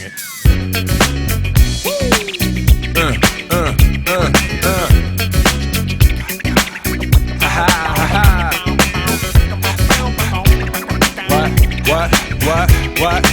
it. What?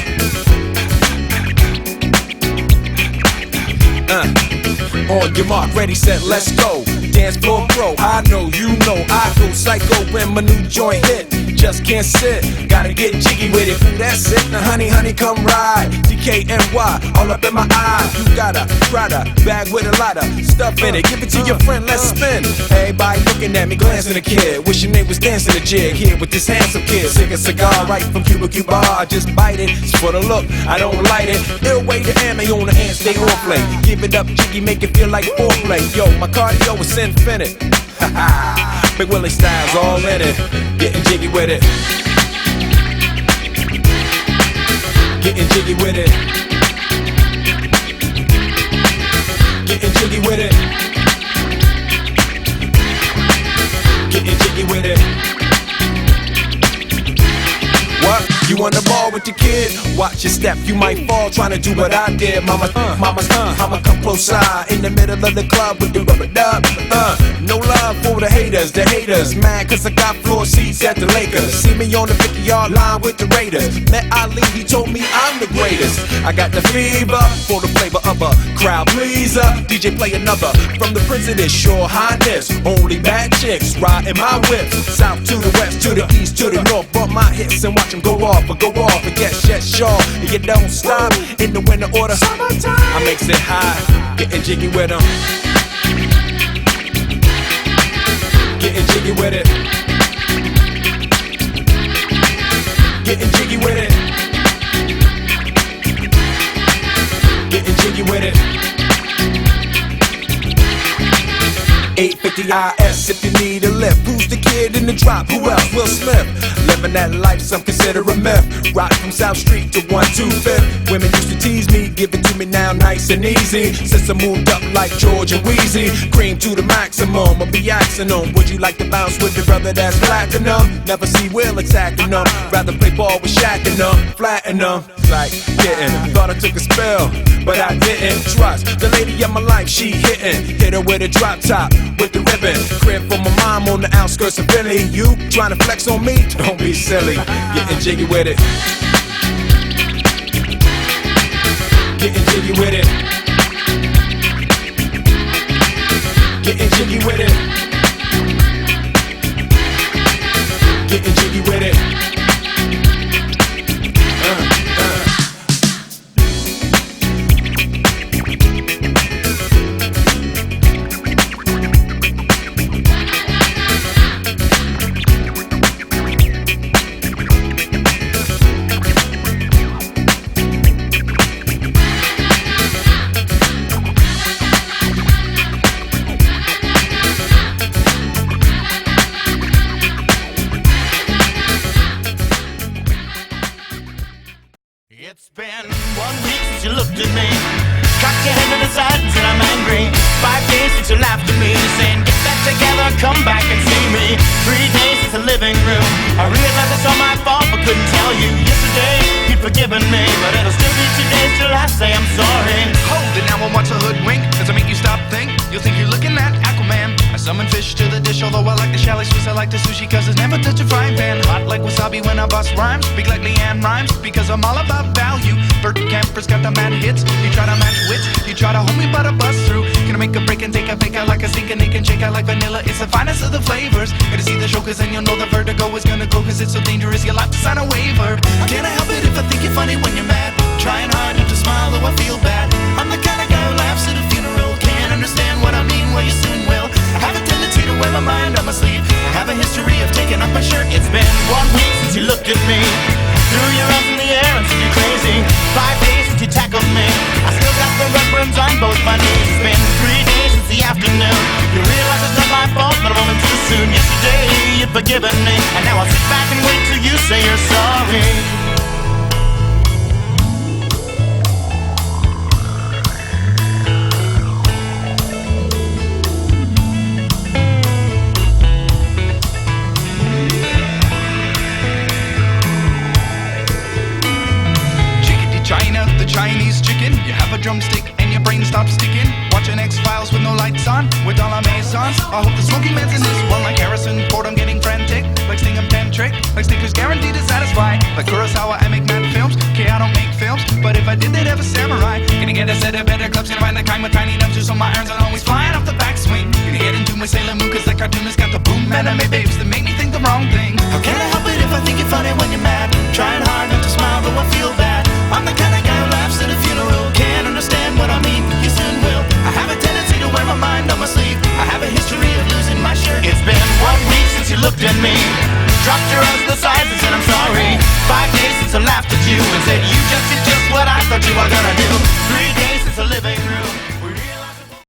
On your mark, ready, set, let's go. Dance floor pro, I know, you know, I go psycho when my new joint hit. Just can't sit, gotta get jiggy with it. Ooh, that's it, now honey, come ride. DKNY, all up in my eye. You got a Prada bag with a lot of stuff in it. Give it to your friend, let's spin. Everybody looking at me, glancing a kid. Wishing they was dancing a jig here with this handsome kid. Sick a cigar right from Cuba. I just bite it, it's for the look, I don't light it. Ill way to ammo on the hand, stay on play. Give it up, jiggy, make it feel like foreplay. Yo, my cardio is infinite. Big Willie style's all in it. Getting jiggy with it. Getting jiggy with it. Getting jiggy with it. Getting jiggy with it. What? You on the ball with the kid? Watch your step, you might fall trying to do what I did. Mama, I'ma come close side in the middle of the club with the rubber dub. No love for the haters, mad cause I got floor seats at the Lakers. See me on the 50-yard line with the Raiders. Met Ali, he told me I'm the greatest. I got the fever for the flavor of a crowd pleaser. DJ play another from the Prince of this Shore Highness. Only bad chicks riding my whip. South to the west, to the east, to the north. Bump my hips and watch them go off. But go off and get shit sure. And you don't stop in the winter order. Summertime. I makes it high, getting jiggy with them. Getting jiggy with it. Getting jiggy with it. Getting jiggy with it. 850 IS if you need a lift. Who's the kid in the drop? Who else? Will Smith. Living that life some consider a myth. Rock from South Street to 125th. Women used to tease me, give it to me now nice and easy. Since I moved up like George and Wheezy, cream to the maximum, I'll be axing them. Would you like to bounce with your brother that's platinum? Never see Will attacking them. Rather play ball with Shaq and them, flatten them. Like getting, thought I took a spell, but I didn't. Trust the lady of my life, she hitting. Hit her with a drop top, with the ribbon. Crib for my mom on the outskirts of Philly. You trying to flex on me? Don't be silly. Getting jiggy with it. Getting jiggy with it. Getting jiggy with it. Getting jiggy with it. It's been 1 week since you looked at me, cocked your head to the side and said I'm angry. 5 days since you laughed at me, saying get back together, come back and see me. 3 days since the living room, I realized it's all my fault but couldn't tell you. Yesterday you'd forgiven me, but it'll still be 2 days till I say I'm sorry. Hold it now and watch a hoodwink. Does it make you stop think? You'll think you're looking at Aquaman. I summon fish to the dish, although I like the chalet Swiss, I like the sushi cause it's never touch a frying pan. Hot like wasabi when I bust rhymes, speak like Leanne rhymes because I'm all about value. Bert Camper's got the mad hits. You try to match wits, you try to hold me but I bust through. Gonna make a break and take a fake out like a sink and they can shake out like vanilla. It's the finest of the flavors. Gonna see the show cause then you'll know the vertigo is gonna go cause it's so dangerous you'll have to sign a waiver. Can't I help it if I think you're funny when you're mad? Trying hard not to smile though I feel bad. I'm the kind of guy who laughs at a funeral. Can't understand what I mean, well you soon will. I have a tendency to wear my mind on my sleeve. I have a history of taking off my shirt. It's been 1 week since you looked at me, threw your arms in the air and said you're crazy. 5 days since you tackled me, I still got the red burns on both my knees. It's been 3 days since the afternoon, you realize it's not my fault but a moment too soon. Yesterday you'd forgiven me, and now I'll sit back and wait till you say you're sorry. China, the the Chinese chicken. You have a drumstick and your brain stops sticking. Watching X-Files with no lights on, with all our maisons. I hope the smoking man's in this one like Harrison Ford. I'm getting frantic, like Sting and Pentrick, like Snickers guaranteed to satisfy. Like Kurosawa, I make mad films. Okay, I don't make films, but if I did, they'd have a samurai. Gonna get a set of better clubs, gonna find the kind with tiny nubs, just so my irons are always flying off the backswing. Gonna get into my Sailor Moon, cause that cartoonist got the boom anime babes that make me think the wrong thing. How can I help it if I think you're funny when you're mad? Trying hard not to smile, though I feel bad. I'm the kind of guy who laughs at a funeral. Can't understand what I mean, you soon will. I have a tendency to wear my mind on my sleeve. I have a history of losing my shirt. It's been 1 week since you looked at me, dropped your eyes to the sides and said I'm sorry. 5 days since I laughed at you and said you just did just what I thought you were gonna